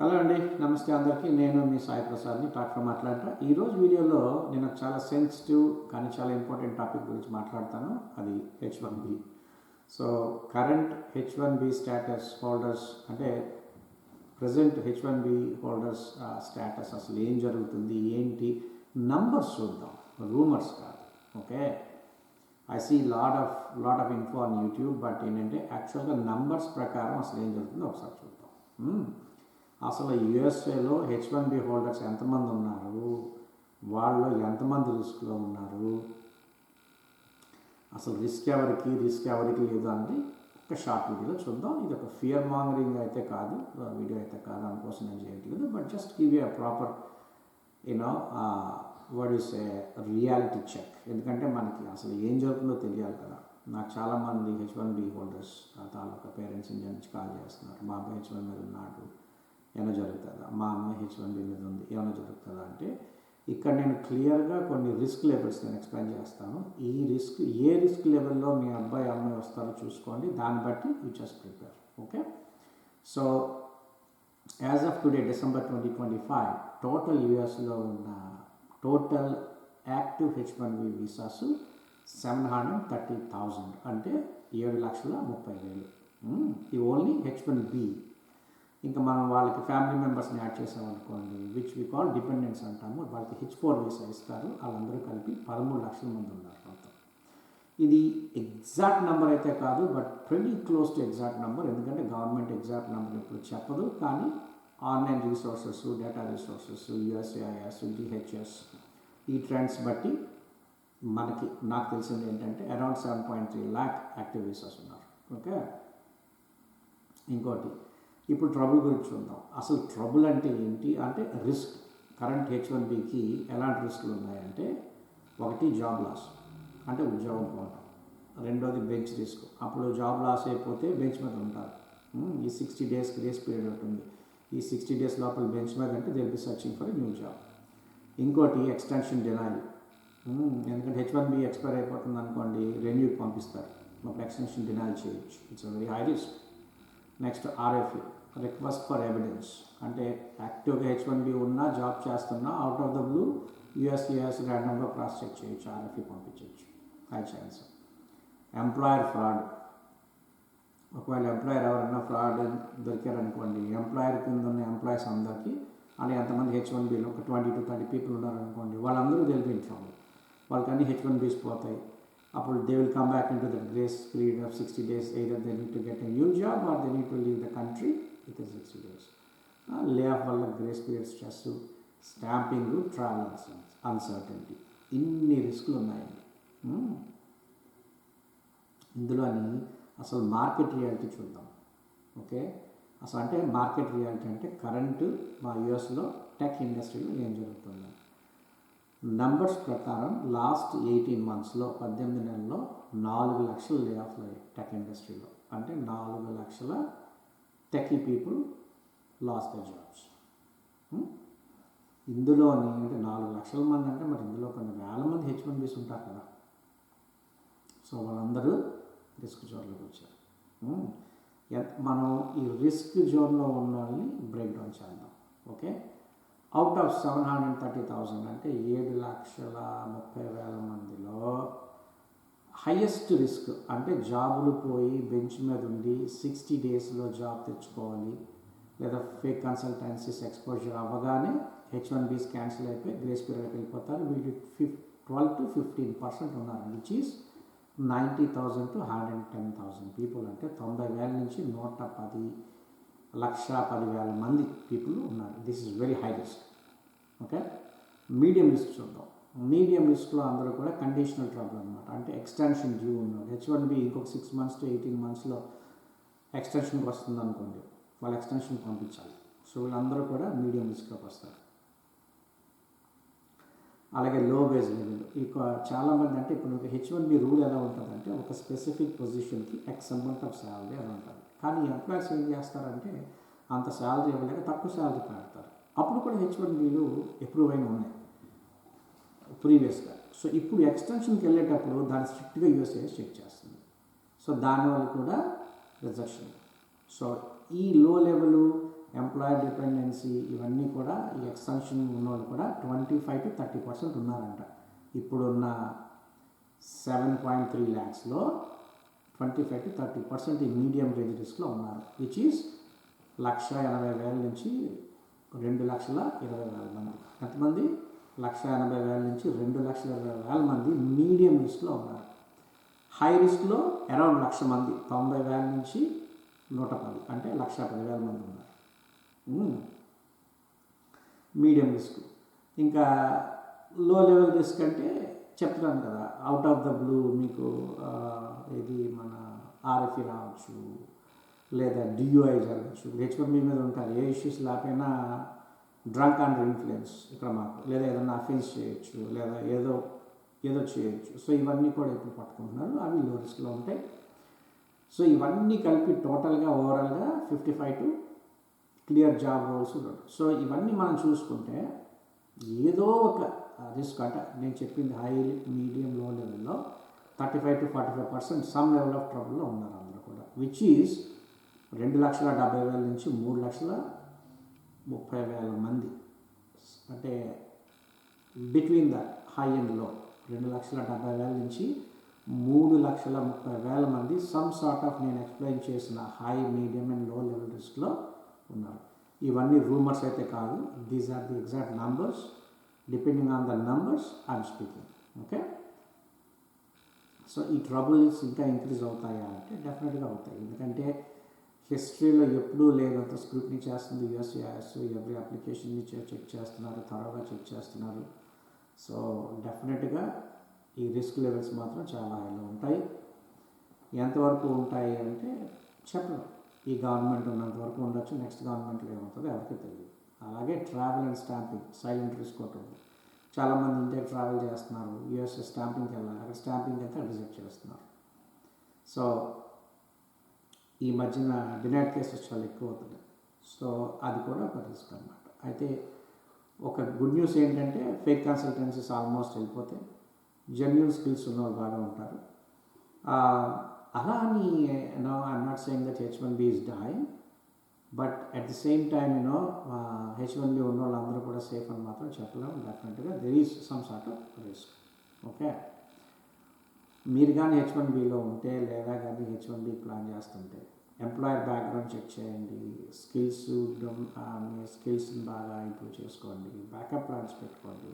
Hello అండి, నమస్తే అందరికీ. నేను మీ సాయి ప్రసాద్ని, టాక్ ఫ్రమ్ అట్లాంటా. ఈరోజు వీడియోలో నేను చాలా సెన్సిటివ్ కానీ చాలా ఇంపార్టెంట్ టాపిక్ గురించి మాట్లాడతాను. అది H1B. So current H1B status holders అంటే ప్రజెంట్ H1B హోల్డర్స్ స్టేటస్ అసలు ఏం జరుగుతుంది, ఏంటి నంబర్స్ చూద్దాం, రూమర్స్ కాదు. Okay, I see lot of info on YouTube, but ఏంటంటే యాక్చువల్గా నంబర్స్ ప్రకారం అసలు ఏం జరుగుతుందో ఒకసారి చూద్దాం. అసలు యుఎస్ఏలో H1B హోల్డర్స్ ఎంతమంది ఉన్నారు, వాళ్ళు ఎంతమంది రిస్క్లో ఉన్నారు, అసలు రిస్క్ ఎవరికి లేదు అనేది ఒక షార్ట్ వీడియోలో చూద్దాం. ఇది ఒక ఫియర్ మాంగరింగ్ అయితే కాదు, వీడియో అయితే కాదు, అందుకోసం నేను చేయట్లేదు. But just give a proper what is a reality check. ఎందుకంటే మనకి అసలు ఏం జరుగుతుందో తెలియాలి కదా. నాకు చాలామంది H1B హోల్డర్స్ తాలూకా పేరెంట్స్ ఇండియా నుంచి కాల్ చేస్తున్నారు. మా అబ్బాయి H1 మీద ఉన్నాడు, ఏమైనా జరుగుతుందా, మా అమ్మాయి H1B మీద ఉంది, ఏమైనా జరుగుతుందా అంటే ఇక్కడ నేను క్లియర్గా కొన్ని రిస్క్ లెవెల్స్ నేను ఎక్స్ప్లెయిన్ చేస్తాను. ఈ ఏ రిస్క్ లెవెల్లో మీ అబ్బాయి అమ్మాయి వస్తారో చూసుకోండి, దాన్ని బట్టి you just prepare. Okay, so as of today December 2025 total యూఎస్లో ఉన్న టోటల్ యాక్టివ్ H1B వీసాస్ 730,000, అంటే 7,30,000. ఈ ఓన్లీ H1B. ఇంకా మనం వాళ్ళకి ఫ్యామిలీ మెంబర్స్ని యాడ్ చేసామనుకోండి, విచ్ వి కాల్ డిపెండెంట్స్ అంటాము, వాళ్ళకి H4 వీసా ఇస్తారు. వాళ్ళందరూ కలిపి 13 లక్షల మంది ఉన్నారు మొత్తం. ఇది ఎగ్జాక్ట్ నెంబర్ అయితే కాదు, but very close to exact number. ఎందుకంటే గవర్నమెంట్ ఎగ్జాక్ట్ నెంబర్ ఎప్పుడు చెప్పదు, కానీ online resources, data resources, USCIS, DHS ఈ ట్రెండ్స్ బట్టి నాకు తెలిసింది ఏంటంటే అరౌండ్ 7.3 lakh యాక్టివ్ వీసాస్ ఉన్నారు. ఓకే, ఇంకోటి ఇప్పుడు ట్రబుల్ గురించి చూద్దాం. అసలు ట్రబుల్ అంటే ఏంటి అంటే రిస్క్. కరెంట్ H1Bకి ఎలాంటి రిస్క్లు ఉన్నాయంటే, ఒకటి జాబ్ లాస్ అంటే ఉద్యోగం పోవటం, రెండోది బెంచ్ రిస్క్, అప్పుడు జాబ్ లాస్ అయిపోతే బెంచ్ మీద ఉంటారు. ఈ 60 days గ్రేస్ పీరియడ్ ఉంటుంది. ఈ 60 days లోపల బెంచ్ మీద అంటే they will be searching for new job. ఇంకోటి ఎక్స్టెన్షన్ డినైల్. ఎందుకంటే H1B ఎక్స్పైర్ అయిపోతుంది అనుకోండి, రెన్యూకి పంపిస్తారు, అప్పుడు ఎక్స్టెన్షన్ డినైల్ చేయొచ్చు. It's very high risk. Next RFE, request for evidence, అంటే యాక్టివ్గా H1B ఉన్నా, జాబ్ చేస్తున్నా, out of the blue USCIS ర్యాండమ్గా క్రాస్ చెక్ చేయొచ్చు, RFE పంపించవచ్చు, హై ఛాన్స్. ఎంప్లాయర్ ఫ్రాడ్, ఒకవేళ ఎంప్లాయర్ ఎవరైనా ఫ్రాడ్ దొరికారనుకోండి, ఎంప్లాయర్ కింద ఉన్న ఎంప్లాయీస్ అందరికీ, అంటే ఎంతమంది H1Bలో ఒక 20 to 30 people ఉన్నారనుకోండి, వాళ్ళందరూ తెలిపించాము, వాళ్ళకన్నీ H1Bs పోతాయి. అప్పుడు they will come back in to the grace period of 60 days. either they need to get a new job or they need to leave the country within 60 days. Lay off వల్ల grace period stress, stamping, travel uncertainty, ఇన్ని రిస్కులు ఉన్నాయండి. ఇందులోని అసలు market reality చూద్దాం. Okay, అసలు అంటే market reality అంటే కరెంటు మా యూఎస్లో టెక్ ఇండస్ట్రీలో ఏం జరుగుతుంది. నంబర్స్ ప్రకారం లాస్ట్ 18 monthsలో 18 నెలల్లో 4 లక్షల లే ఆఫ్లు అయ్యాయి టెక్ ఇండస్ట్రీలో. అంటే 4 లక్షల techie people loss the jobs. ఇందులోని అంటే 4 లక్షల మంది అంటే మరి ఇందులో కొన్ని వేల మంది H1Bs ఉంటారు కదా. సో వాళ్ళందరూ రిస్క్ జోన్లోకి వచ్చారు. మనం ఈ రిస్క్ జోన్లో ఉన్న వాళ్ళని బ్రేక్ డౌన్ చేద్దాం. ఓకే, అవుట్ ఆఫ్ 730,000 అంటే 7,30,000 మందిలో హైయెస్ట్ రిస్క్ అంటే జాబులు పోయి బెంచ్ మీద ఉండి 60 daysలో జాబ్ తెచ్చుకోవాలి, లేదా ఫేక్ కన్సల్టెన్సీస్ ఎక్స్పోజర్ అవ్వగానే H1Bs క్యాన్సిల్ అయిపోయి గ్రేస్ పీరియడ్కి వెళ్ళిపోతారు. వీళ్ళు 12 to 15% ఉన్నారు, విచ్ ఈస్ 90,000 to 110,000 పీపుల్. అంటే 90,000 నుంచి 110,000 మంది పీపుల్ ఉన్నారు. This is very high risk. Okay, medium risk చూద్దాం. మీడియం రిస్క్లో అందరూ కూడా కండిషనల్ ట్రబుల్ అనమాట. అంటే ఎక్స్టెన్షన్ డ్యూ ఉన్నాడు. H1B ఇంకొక 6 months to 18 monthsలో ఎక్స్టెన్షన్కి వస్తుంది అనుకోండి, వాళ్ళు ఎక్స్టెన్షన్ పంపించాలి. సో వీళ్ళందరూ కూడా మీడియం రిస్క్లోకి వస్తారు. అలాగే లో వేజ్ లెవెల్, ఇక చాలామంది అంటే ఇప్పుడు H1B రూల్ ఎలా ఉంటుందంటే ఒక స్పెసిఫిక్ పొజిషన్కి X అమౌంట్ ఆఫ్ శాలరీ అని ఉంటుంది. కానీ ఎంప్లాయర్స్ ఏం చేస్తారంటే అంత శాలరీ ఇవ్వలేక తక్కువ శాలరీ పెడతారు. అప్పుడు కూడా H1Bలు అప్రూవ్ అయిన ఉన్నాయి ప్రీవియస్గా. సో ఇప్పుడు ఎక్స్టెన్షన్కి వెళ్ళేటప్పుడు దాన్ని స్ట్రిక్ట్గా USCIS చెక్ చేస్తుంది. సో దానివల్ల కూడా రిజెక్షన్. సో ఈ లో లెవెల్ ఎంప్లాయర్ డిపెండెన్సీ ఇవన్నీ కూడా ఈ ఎక్స్టెన్షన్ ఉన్న వాళ్ళు కూడా 25 to 30% ఉన్నారంట. ఇప్పుడున్న 7.3 lakhsలో 25 to 30% ఈ మీడియం రేంజ్ రిస్క్లో ఉన్నారు, విచ్ ఈస్ 1,80,000 నుంచి 2,20,000 మంది. ఎంతమంది? 1,80,000 నుంచి 2,20,000 మంది మీడియం రిస్క్లో ఉన్నారు. హై రిస్క్లో అరౌండ్ 1,00,000 మంది, 90,000 నుంచి 110, అంటే 1,10,000 మంది ఉన్నారు మీడియం రిస్క్. ఇంకా లో లెవెల్ రిస్క్ అంటే చెప్తున్నాను కదా, అవుట్ ఆఫ్ ద బ్లూ మీకు ఇది మన ఆర్ఎఫ్ఈ రావచ్చు, లేదా డియూఐ జరగచ్చు. హెచ్వన్బి మీద ఉంటారు, ఏ ఇష్యూస్ లేకపోయినా డ్రంక్ అండర్ ఇన్ఫ్లుయెన్స్ ఇక్కడ మాకు, లేదా ఏదైనా అఫెన్స్ చేయొచ్చు, లేదా ఏదో చేయొచ్చు. సో ఇవన్నీ కూడా ఇప్పుడు పట్టుకుంటున్నారు, అవి లో రిస్క్లో ఉంటాయి. సో ఇవన్నీ కలిపి టోటల్గా ఓవరాల్గా 55 to క్లియర్ జాబ్ రోల్స్ ఉంటాయి. సో ఇవన్నీ మనం చూసుకుంటే ఏదో ఒక రిస్క్, అంటే నేను చెప్పింది హై, మీడియం, లో లెవెల్లో 35 to 45% సమ్ లెవెల్ ఆఫ్ ట్రబుల్లో ఉన్నారు అందరూ కూడా, విచ్ ఈజ్ 2,70,000 నుంచి 3,30,000 మంది. అంటే బిట్వీన్ ద హై అండ్ లో 2,70,000 నుంచి 3,30,000 మంది సమ్ సార్ట్ ఆఫ్ నేను ఎక్స్ప్లెయిన్ చేసిన high, medium and low level రిస్క్లో ఉన్నారు. ఇవన్నీ రూమర్స్ అయితే కాదు, these are the exact numbers. Depending on the numbers I'm speaking. Okay, so ఈ ట్రబుల్స్ ఇంకా ఇంక్రీజ్ అవుతాయా అంటే డెఫినెట్గా అవుతాయి. ఎందుకంటే హిస్టరీలో ఎప్పుడూ లేనంత స్క్రూటినీ చేస్తుంది యుఎస్సిఐఎస్. ఎవ్రీ అప్లికేషన్ని చెక్ చేస్తున్నారు, త్వరగా చెక్ చేస్తున్నారు. సో డెఫినెట్గా ఈ రిస్క్ లెవెల్స్ మాత్రం చాలా హైలో ఉంటాయి. ఎంతవరకు ఉంటాయి అంటే చెప్పలేం. ఈ గవర్నమెంట్ ఉన్నంత వరకు ఉండొచ్చు, నెక్స్ట్ గవర్నమెంట్లో ఏమవుతుందో ఎవరికి తెలియదు. అలాగే travel and stamping silent risk ఉంటుంది. చాలామంది ఇండియా ట్రావెల్ చేస్తున్నారు, యూఎస్ఏ స్టాంపింగ్కి వెళ్ళాలి, అక్కడ స్టాంపింగ్ అయితే రిజెక్ట్ చేస్తున్నారు. సో ఈ మధ్యన డినైడ్ కేసెస్ చాలా ఎక్కువ అవుతున్నాయి. సో అది కూడా ఒక రిస్క్ అన్నమాట. అయితే ఒక గుడ్ న్యూస్ ఏంటంటే ఫేక్ కన్సల్టెన్సీస్ ఆల్మోస్ట్ వెళ్ళిపోతాయి, జెన్యూన్ స్కిల్స్ ఉన్నవాళ్ళు బాగా ఉంటారు. అలా అని I'm not saying that H1B is dying, but at the same time H1B ఉన్న వాళ్ళందరూ కూడా సేఫ్ అని మాత్రం చెప్పలేము. డెఫినెట్గా there is some sort of risk. Okay, మీరు కానీ H1Bలో ఉంటే, లేదా కానీ H1B ప్లాన్ చేస్తుంటే ఎంప్లాయర్ బ్యాక్గ్రౌండ్ చెక్ చేయండి, మీ స్కిల్స్ని బాగా ఇంప్రూవ్ చేసుకోండి, బ్యాకప్ ప్లాన్స్ పెట్టుకోండి.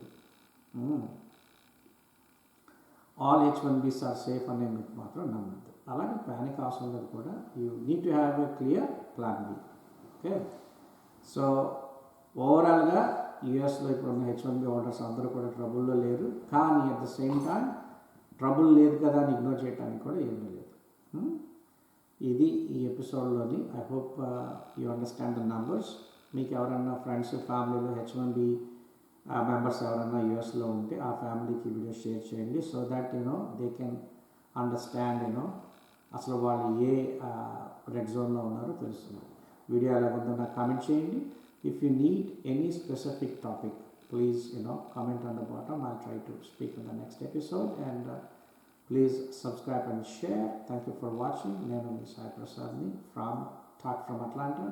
ఆల్ H1Bs ఆర్ సేఫ్ అనే మీకు మాత్రం నమ్మద్దు. అలాగే ప్యానిక్ అవసరం లేదు కూడా. You need to have a clear plan B. Okay, so ఓవరాల్గా యూఎస్లో ఇప్పుడున్న H1B హోల్డర్స్ అందరూ కూడా ట్రబుల్లో లేరు. కానీ at the same time trouble లేదు కదా అని ఇగ్నోర్ చేయడానికి కూడా ఏమీ లేదు. ఇది ఈ ఎపిసోడ్లోని. I hope you understand the numbers. మీకు ఎవరైనా ఫ్రెండ్స్, ఫ్యామిలీలో H1B మెంబర్స్ ఎవరైనా యూఎస్లో ఉంటే ఆ ఫ్యామిలీకి వీడియో షేర్ చేయండి, so that they can understand అసలు వాళ్ళు ఏ రెడ్ జోన్లో ఉన్నారో తెలుస్తుంది. వీడియో ఎలా ఉందో నాకు కామెంట్ చేయండి. If you need any specific topic, please comment on the bottom. I'll try to speak in the next episode, and please subscribe and share. Thank you for watching. Nenu Sai Prasadni from Talk from Atlanta.